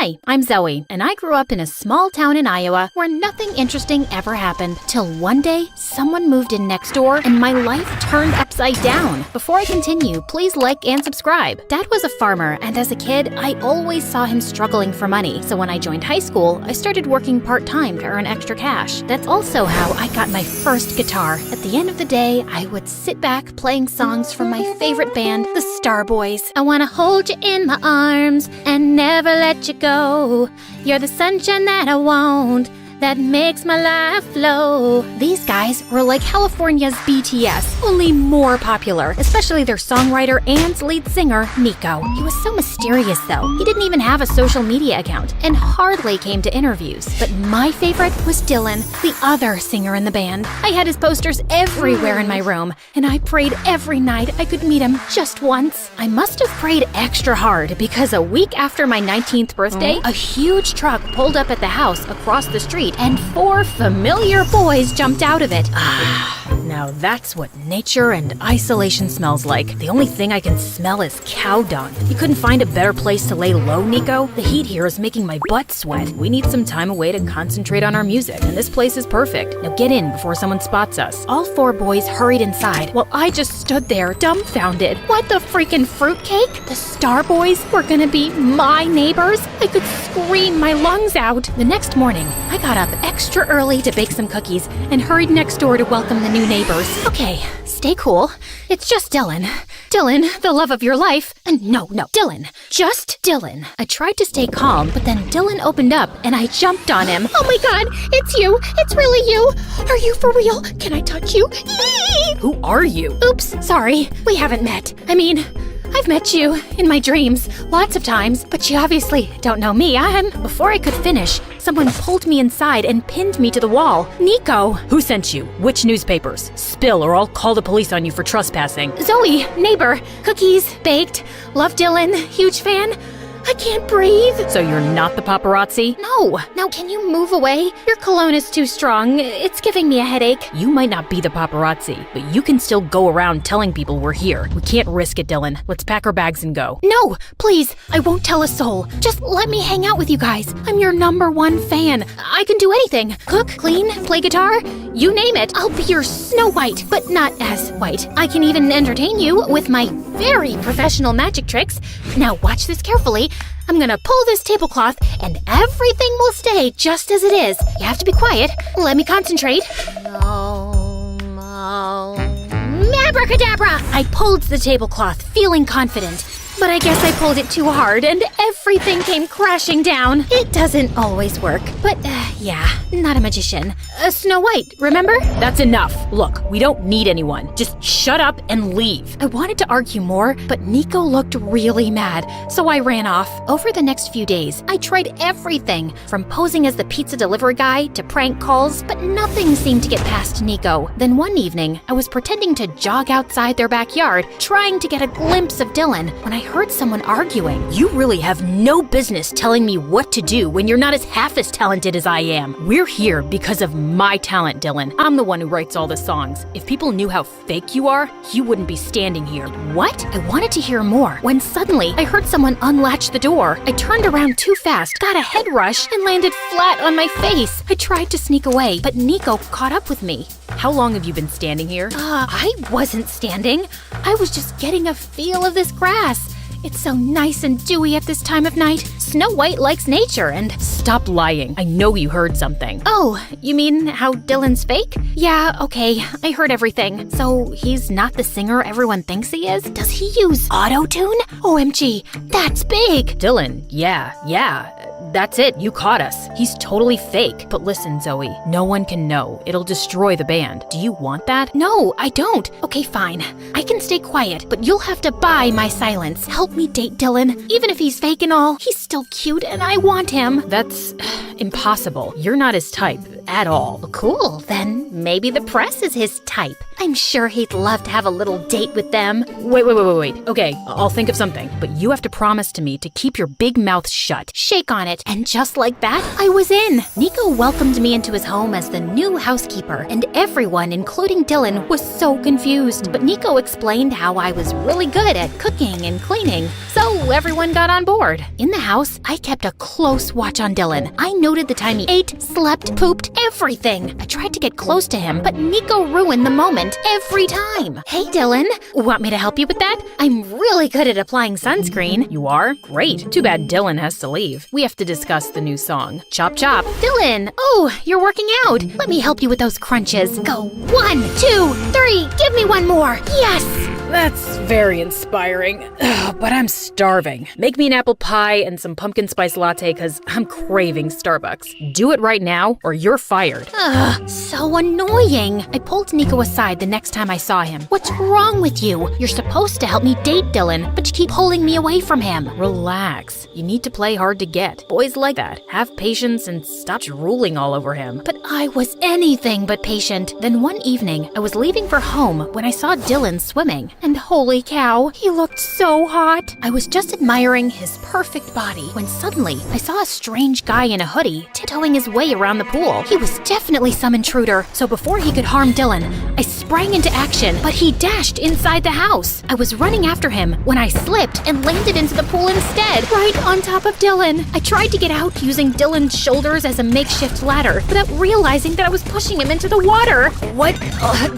Hi, I'm Zoe, and I grew up in a small town in Iowa where nothing interesting ever happened. Till one day, someone moved in next door and my life turned upside down. Before I continue, please like and subscribe. Dad was a farmer, and as a kid, I always saw him struggling for money. So when I joined high school, I started working part-time to earn extra cash. That's also how I got my first guitar. At the end of the day, I would sit back playing songs from my favorite band, the Starboys. I wanna hold you in my arms and never let you go. You're the sunshine that I want, that makes my life flow. These guys were like California's BTS, only more popular, especially their songwriter and lead singer, Nico. He was so mysterious though. He didn't even have a social media account and hardly came to interviews. But my favorite was Dylan, the other singer in the band. I had his posters everywhere in my room, and I prayed every night I could meet him just once. I must have prayed extra hard because a week after my 19th birthday, a huge truck pulled up at the house across the street and 4 familiar boys jumped out of it. Now that's what nature and isolation smells like. The only thing I can smell is cow dung. You couldn't find a better place to lay low, Nico? The heat here is making my butt sweat. We need some time away to concentrate on our music, and this place is perfect. Now get in before someone spots us. All 4 boys hurried inside while I just stood there dumbfounded. What the freaking fruitcake? The Starboys were gonna be my neighbors? I could scream my lungs out. The next morning, I got up extra early to bake some cookies and hurried next door to welcome the new neighbors. Okay, stay cool. It's just Dylan. Dylan, the love of your life. And no, Dylan. Just Dylan. I tried to stay calm, but then Dylan opened up and I jumped on him. Oh my god, it's you. It's really you. Are you for real? Can I touch you? Who are you? Oops, sorry. We haven't met. I mean, I've met you in my dreams lots of times, but you obviously don't know me. Before I could finish, someone pulled me inside and pinned me to the wall. Nico! Who sent you? Which newspapers? Spill or I'll call the police on you for trespassing. Zoe, neighbor, cookies, baked, love Dylan, huge fan. I can't breathe. So you're not the paparazzi? No. Now can you move away? Your cologne is too strong. It's giving me a headache. You might not be the paparazzi, but you can still go around telling people we're here. We can't risk it, Dylan. Let's pack our bags and go. No, please. I won't tell a soul. Just let me hang out with you guys. I'm your #1 fan. I can do anything. Cook, clean, play guitar. You name it. I'll be your Snow White, but not as white. I can even entertain you with my very professional magic tricks. Now watch this carefully. I'm gonna pull this tablecloth and everything will stay just as it is. You have to be quiet. Let me concentrate. Abracadabra! I pulled the tablecloth, feeling confident. But I guess I pulled it too hard and everything came crashing down. It doesn't always work, but yeah, not a magician. Snow White, remember? That's enough. Look, we don't need anyone. Just shut up and leave. I wanted to argue more, but Nico looked really mad, so I ran off. Over the next few days, I tried everything, from posing as the pizza delivery guy to prank calls, but nothing seemed to get past Nico. Then one evening, I was pretending to jog outside their backyard, trying to get a glimpse of Dylan, when I heard someone arguing. You really have no business telling me what to do when you're not as half as talented as I am. We're here because of my talent, Dylan. I'm the one who writes all the songs. If people knew how fake you are, you wouldn't be standing here. What? I wanted to hear more when suddenly I heard someone unlatch the door. I turned around too fast, got a head rush, and landed flat on my face. I tried to sneak away, but Nico caught up with me. How long have you been standing here? I wasn't standing. I was just getting a feel of this grass. It's so nice and dewy at this time of night. Snow White likes nature and... Stop lying. I know you heard something. Oh, you mean how Dylan's fake? Yeah, okay, I heard everything. So he's not the singer everyone thinks he is? Does he use auto-tune? OMG, that's big! Dylan, yeah. That's it, you caught us. He's totally fake. But listen, Zoe, no one can know. It'll destroy the band. Do you want that? No, I don't. Okay, fine. I can stay quiet, but you'll have to buy my silence. Help me date Dylan. Even if he's fake and all, he's still cute and I want him. That's impossible. You're not his type at all. Cool, then maybe the press is his type. I'm sure he'd love to have a little date with them. Wait. Okay, I'll think of something. But you have to promise to me to keep your big mouth shut. Shake on it. And just like that, I was in. Nico welcomed me into his home as the new housekeeper, and everyone, including Dylan, was so confused. But Nico explained how I was really good at cooking and cleaning, so everyone got on board. In the house, I kept a close watch on Dylan. I noted the time he ate, slept, pooped, everything. I tried to get close to him, but Nico ruined the moment every time. Hey, Dylan, want me to help you with that? I'm really good at applying sunscreen. You are? Great. Too bad Dylan has to leave. We have to discuss the new song. Chop chop. Dylan, oh, you're working out. Let me help you with those crunches. Go 1, 2, 3, give me one more. Yes! That's very inspiring, but I'm starving. Make me an apple pie and some pumpkin spice latte because I'm craving Starbucks. Do it right now or you're fired. Ugh, so annoying. I pulled Nico aside the next time I saw him. What's wrong with you? You're supposed to help me date Dylan, but you keep pulling me away from him. Relax. You need to play hard to get. Boys like that. Have patience and stop drooling all over him. But I was anything but patient. Then one evening, I was leaving for home when I saw Dylan swimming. And holy cow, he looked so hot. I was just admiring his perfect body when suddenly I saw a strange guy in a hoodie tiptoeing his way around the pool. He was definitely some intruder, so before he could harm Dylan, I sprang into action, but he dashed inside the house. I was running after him when I slipped and landed into the pool instead, right on top of Dylan. I tried to get out using Dylan's shoulders as a makeshift ladder, without realizing that I was pushing him into the water. What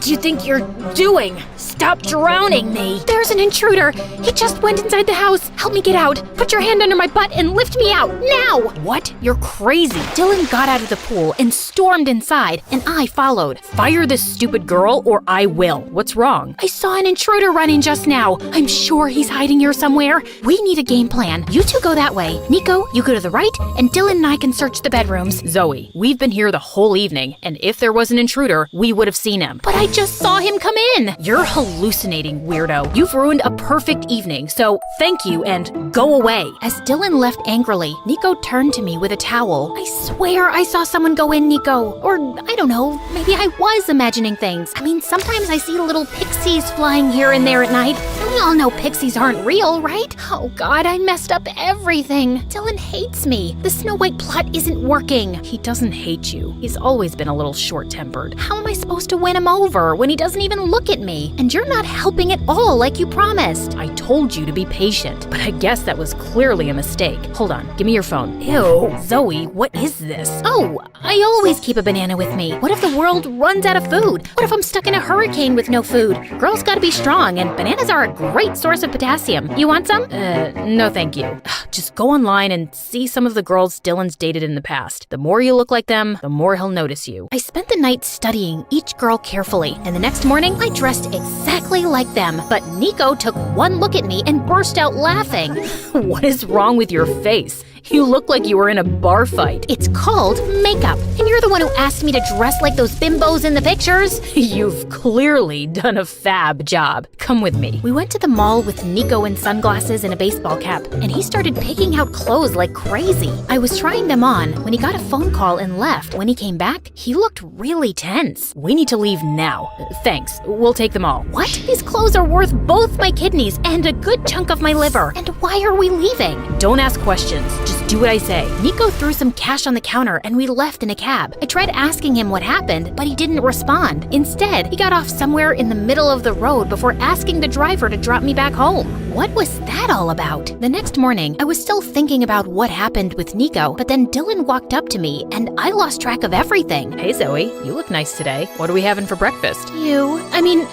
do you think you're doing? Stop drowning me. There's an intruder. He just went inside the house. Help me get out. Put your hand under my butt and lift me out, now! What? You're crazy. Dylan got out of the pool and stormed inside, and I followed. Fire this stupid girl or I will. What's wrong? I saw an intruder running just now. I'm sure he's hiding here somewhere. We need a game plan. You two go that way. Nico, you go to the right, and Dylan and I can search the bedrooms. Zoe, we've been here the whole evening, and if there was an intruder, we would have seen him. But I just saw him come in. You're hallucinating, weirdo. You've ruined a perfect evening, so thank you and go away. As Dylan left angrily, Nico turned to me with a towel. I swear I saw someone go in, Nico. Or, I don't know, maybe I was imagining things. I mean, sometimes I see little pixies flying here and there at night. And we all know pixies aren't real, right? Oh God, I messed up everything. Dylan hates me. The Snow White plot isn't working. He doesn't hate you. He's always been a little short-tempered. How am I supposed to win him over when he doesn't even look at me? And you're not helping at all like you promised. I told you to be patient, but I guess that was clearly a mistake. Hold on, give me your phone. Ew, Zoe, what is this? Oh, I always keep a banana with me. What if the world runs out of food? What if I'm stuck in a hurricane with no food? Girls gotta be strong, and bananas are a great source of potassium. You want some? No thank you. Just go online and see some of the girls Dylan's dated in the past. The more you look like them, the more he'll notice you. I spent the night studying each girl carefully, and the next morning, I dressed exactly like them. But Nico took one look at me and burst out laughing. What is wrong with your face? You look like you were in a bar fight. It's called makeup, and you're the one who asked me to dress like those bimbos in the pictures. You've clearly done a fab job. Come with me. We went to the mall with Nico in sunglasses and a baseball cap, and he started picking out clothes like crazy. I was trying them on when he got a phone call and left. When he came back, he looked really tense. We need to leave now. Thanks. We'll take them all. What? These clothes are worth both my kidneys and a good chunk of my liver. And why are we leaving? Don't ask questions. Just do what I say. Nico threw some cash on the counter and we left in a cab. I tried asking him what happened, but he didn't respond. Instead, he got off somewhere in the middle of the road before asking the driver to drop me back home. What was that all about? The next morning, I was still thinking about what happened with Nico, but then Dylan walked up to me and I lost track of everything. Hey Zoe, you look nice today. What are we having for breakfast?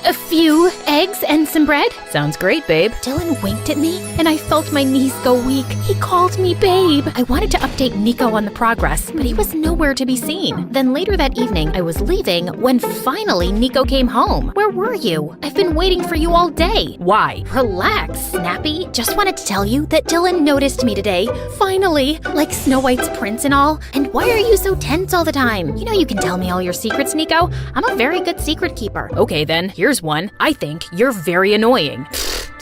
A few eggs and some bread. Sounds great, babe. Dylan winked at me and I felt my knees go weak. He called me babe. I wanted to update Nico on the progress, but he was nowhere to be seen. Then later that evening, I was leaving when finally Nico came home. Where were you? I've been waiting for you all day. Why? Relax, Snappy. Just wanted to tell you that Dylan noticed me today. Finally, like Snow White's prince and all. And why are you so tense all the time? You know you can tell me all your secrets, Nico. I'm a very good secret keeper. Okay then, here's one. I think you're very annoying.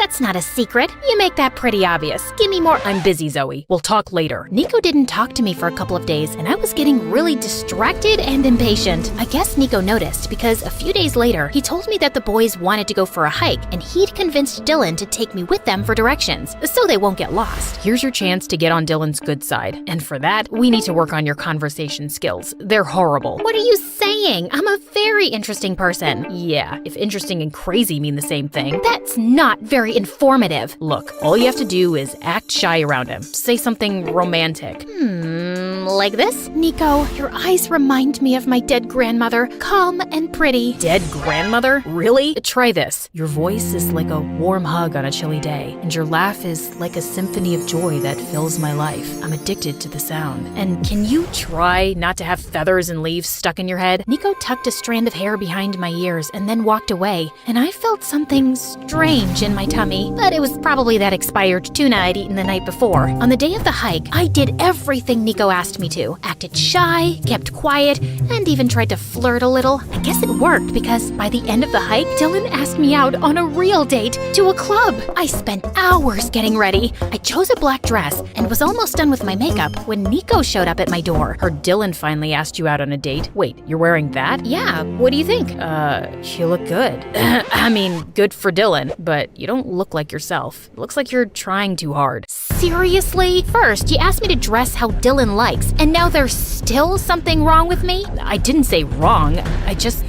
That's not a secret. You make that pretty obvious. Give me more. I'm busy, Zoe. We'll talk later. Nico didn't talk to me for a couple of days, and I was getting really distracted and impatient. I guess Nico noticed because a few days later, he told me that the boys wanted to go for a hike, and he'd convinced Dylan to take me with them for directions, so they won't get lost. Here's your chance to get on Dylan's good side. And for that, we need to work on your conversation skills. They're horrible. What are you saying? I'm a very interesting person. Yeah, if interesting and crazy mean the same thing. That's not very informative. Look, all you have to do is act shy around him. Say something romantic. Like this? Nico, your eyes remind me of my dead grandmother, calm and pretty. Dead grandmother? Really? Try this. Your voice is like a warm hug on a chilly day, and your laugh is like a symphony of joy that fills my life. I'm addicted to the sound. And can you try not to have feathers and leaves stuck in your head? Nico tucked a strand of hair behind my ears and then walked away, and I felt something strange in my tummy, but it was probably that expired tuna I'd eaten the night before. On the day of the hike, I did everything Nico asked me to. Acted shy, kept quiet, and even tried to flirt a little. I guess it worked because by the end of the hike, Dylan asked me out on a real date to a club. I spent hours getting ready. I chose a black dress and was almost done with my makeup when Nico showed up at my door. Heard Dylan finally asked you out on a date. Wait, you're wearing that? Yeah, what do you think? You look good. I mean, good for Dylan, but you don't look like yourself. It looks like you're trying too hard. Seriously? First, you asked me to dress how Dylan likes, and now there's still something wrong with me? I didn't say wrong.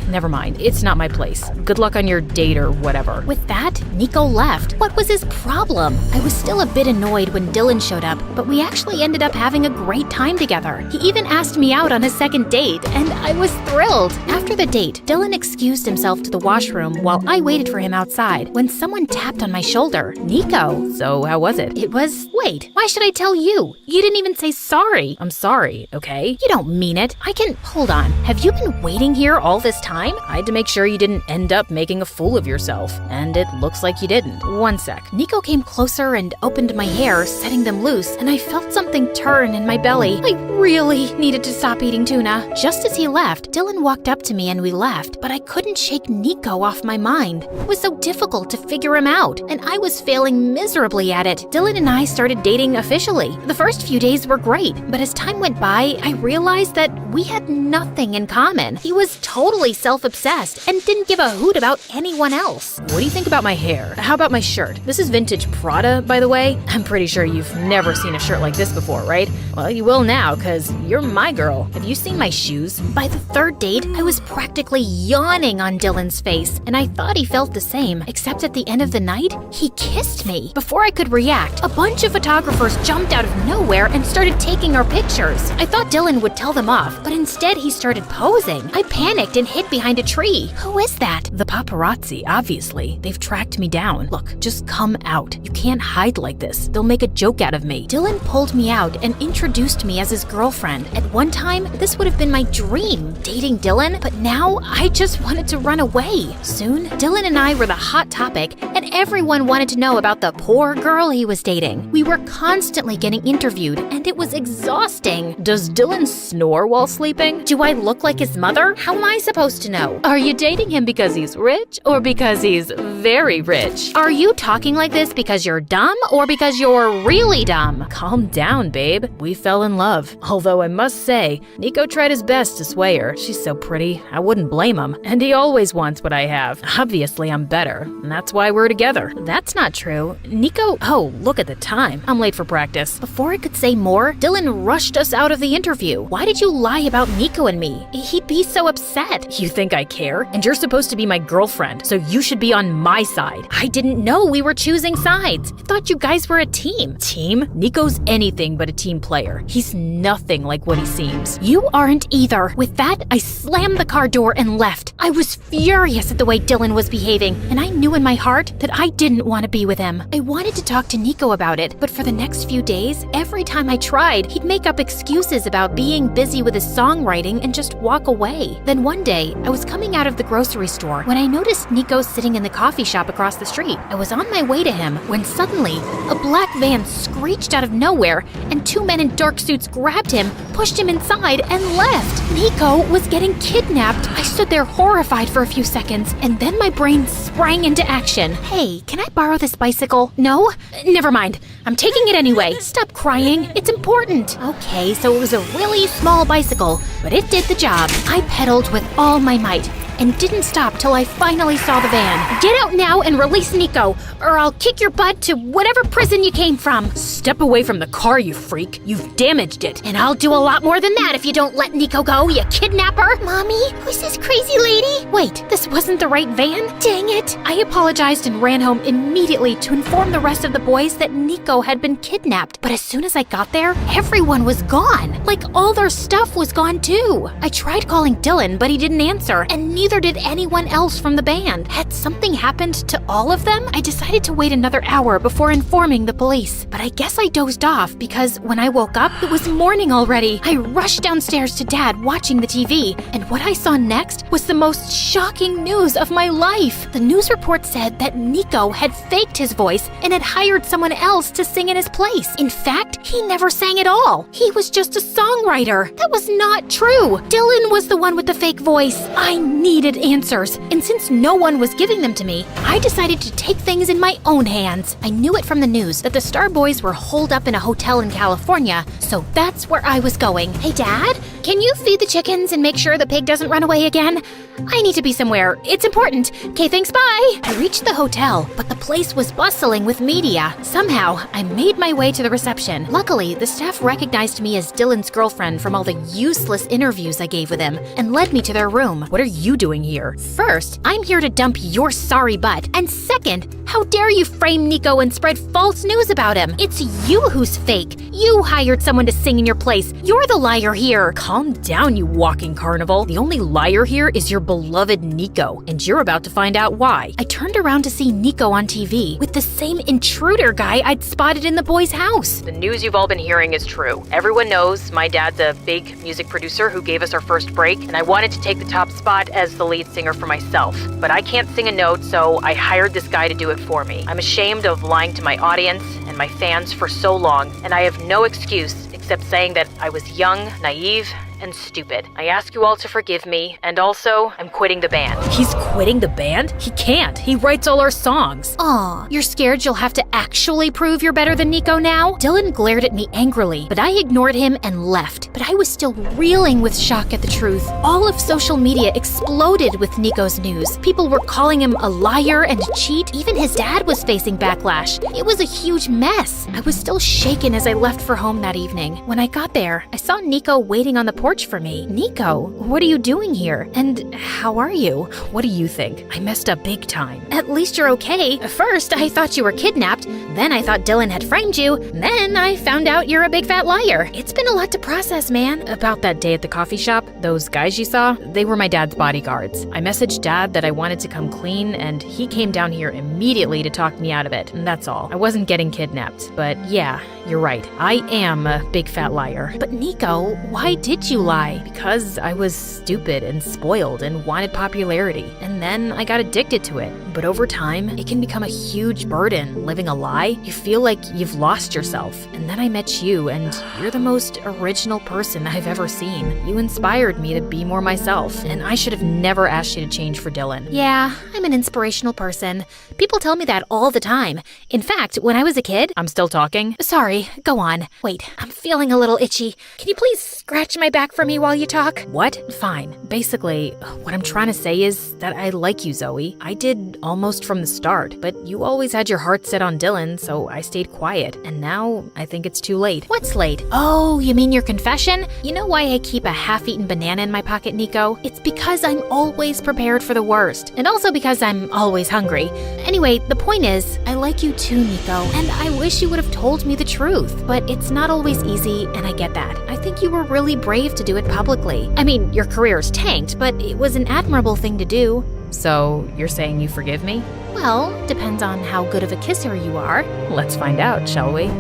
Never mind. It's not my place. Good luck on your date or whatever. With that, Nico left. What was his problem? I was still a bit annoyed when Dylan showed up, but we actually ended up having a great time together. He even asked me out on a second date, and I was thrilled. After the date, Dylan excused himself to the washroom while I waited for him outside when someone tapped on my shoulder. Nico. So how was it? Wait, why should I tell you? You didn't even say sorry. I'm sorry, okay? You don't mean it. Hold on. Have you been waiting here all this time? I had to make sure you didn't end up making a fool of yourself, and it looks like you didn't. One sec. Nico came closer and opened my hair, setting them loose, and I felt something turn in my belly. I really needed to stop eating tuna. Just as he left, Dylan walked up to me and we left, but I couldn't shake Nico off my mind. It was so difficult to figure him out, and I was failing miserably at it. Dylan and I started dating officially. The first few days were great, but as time went by, I realized that we had nothing in common. He was totally self-obsessed and didn't give a hoot about anyone else. What do you think about my hair? How about my shirt? This is vintage Prada, by the way. I'm pretty sure you've never seen a shirt like this before, right? Well, you will now, because you're my girl. Have you seen my shoes? By the third date, I was practically yawning on Dylan's face, and I thought he felt the same, except at the end of the night, he kissed me. Before I could react, a bunch of photographers jumped out of nowhere and started taking our pictures. I thought Dylan would tell them off, but instead he started posing. I panicked and hid behind a tree. Who is that? The paparazzi, obviously. They've tracked me down. Look, just come out. You can't hide like this. They'll make a joke out of me. Dylan pulled me out and introduced me as his girlfriend. At one time, this would have been my dream, dating Dylan, but now I just wanted to run away. Soon, Dylan and I were the hot topic, and everyone wanted to know about the poor girl he was dating. We were constantly getting interviewed, and it was exhausting. Does Dylan snore while sleeping? Do I look like his mother? How am I supposed to know? Are you dating him because he's rich or because he's very rich? Are you talking like this because you're dumb or because you're really dumb? Calm down, babe. We fell in love. Although I must say, Nico tried his best to sway her. She's so pretty, I wouldn't blame him. And he always wants what I have. Obviously, I'm better, and that's why we're together. That's not true. Nico... Oh, look at the time. I'm late for practice. Before I could say more, Dylan rushed us out of the interview. Why did you lie about Nico and me? He'd be so upset. You think I care? And you're supposed to be my girlfriend, so you should be on my side. I didn't know we were choosing sides. I thought you guys were a team. Team? Nico's anything but a team player. He's nothing like what he seems. You aren't either. With that, I slammed the car door and left. I was furious at the way Dylan was behaving, and I knew in my heart that I didn't want to be with him. I wanted to talk to Nico about it, but for the next few days, every time I tried, he'd make up excuses about being busy with his songwriting and just walk away. Then one day, I was coming out of the grocery store when I noticed Nico sitting in the coffee shop across the street. I was on my way to him when suddenly a black van screeched out of nowhere and 2 men in dark suits grabbed him, pushed him inside, and left. Nico was getting kidnapped. I stood there horrified for a few seconds, and then my brain sprang into action. Hey, can I borrow this bicycle? No? Never mind. I'm taking it anyway. Stop crying. It's important. Okay, so it was a really small bicycle, but it did the job. I pedaled with all my might and didn't stop till I finally saw the van. Get out now and release Nico, or I'll kick your butt to whatever prison you came from. Step away from the car, you freak. You've damaged it. And I'll do a lot more than that if you don't let Nico go, you kidnapper. Mommy, who's this crazy lady? Wait, this wasn't the right van? Dang it. I apologized and ran home immediately to inform the rest of the boys that Nico had been kidnapped. But as soon as I got there, everyone was gone. Like all their stuff was gone too. I tried calling Dylan, but he didn't answer, and neither did anyone else from the band. Had something happened to all of them? I decided to wait another hour before informing the police. But I guess I dozed off because when I woke up, it was morning already. I rushed downstairs to Dad watching the TV, and what I saw next was the most shocking news of my life. The news report said that Nico had faked his voice and had hired someone else to sing in his place. In fact, he never sang at all. He was just a songwriter. That was not true. Dylan was the one with the fake voice. I needed answers, and since no one was giving them to me, I decided to take things in my own hands. I knew it from the news that the Star Boys were holed up in a hotel in California, so that's where I was going. Hey, Dad, can you feed the chickens and make sure the pig doesn't run away again? I need to be somewhere. It's important. Okay, thanks, bye. I reached the hotel, but the place was bustling with media. Somehow, I made my way to the reception. Luckily, the staff recognized me as Dylan's girlfriend from all the useless interviews I gave with him and led me to their room. What are you doing here? First, I'm here to dump your sorry butt. And second, how dare you frame Nico and spread false news about him? It's you who's fake. You hired someone to sing in your place. You're the liar here. Calm down, you walking carnival. The only liar here is your beloved Nico, and you're about to find out why. I turned around to see Nico on TV with the same intruder guy I'd spotted in the boys' house. The news you've all been hearing is true. Everyone knows my dad's a big music producer who gave us our first break, and I wanted to take the top spot as the lead singer for myself. But I can't sing a note, so I hired this guy to do it for me. I'm ashamed of lying to my audience and my fans for so long, and I have no excuse except saying that I was young, naive, and stupid. I ask you all to forgive me, and also, I'm quitting the band. He's quitting the band? He can't. He writes all our songs. Aw, you're scared you'll have to actually prove you're better than Nico now? Dylan glared at me angrily, but I ignored him and left. But I was still reeling with shock at the truth. All of social media exploded with Nico's news. People were calling him a liar and a cheat. Even his dad was facing backlash. It was a huge mess. I was still shaken as I left for home that evening. When I got there, I saw Nico waiting on the porch for me. Nico, what are you doing here? And how are you? What do you think? I messed up big time. At least you're okay. First, I thought you were kidnapped. Then I thought Dylan had framed you. Then I found out you're a big fat liar. It's been a lot to process, man. About that day at the coffee shop, those guys you saw, they were my dad's bodyguards. I messaged Dad that I wanted to come clean, and he came down here immediately to talk me out of it, and that's all. I wasn't getting kidnapped, but yeah, you're right. I am a big fat liar. But Nico, why did you lie? Because I was stupid and spoiled and wanted popularity, and then I got addicted to it. But over time, it can become a huge burden, living a lie. You feel like you've lost yourself. And then I met you, and you're the most original person I've ever seen. You inspired me to be more myself, and I should have never asked you to change for Dylan. Yeah, I'm an inspirational person. People tell me that all the time. In fact, when I was a kid— I'm still talking? Sorry, go on. Wait, I'm feeling a little itchy. Can you please scratch my back for me while you talk? What? Fine. Basically, what I'm trying to say is that I like you, Zoe. I did almost from the start, but you always had your heart set on Dylan, so I stayed quiet. And now I think it's too late. What's late? Oh, you mean your confession? You know why I keep a half-eaten banana in my pocket, Nico? It's because I'm always prepared for the worst, and also because I'm always hungry. Anyway, the point is, I like you too, Nico, and I wish you would have told me the truth, but it's not always easy, and I get that. I think you were really brave to do it publicly. I mean, your career's tanked, but it was an admirable thing to do. So, you're saying you forgive me? Well, depends on how good of a kisser you are. Let's find out, shall we?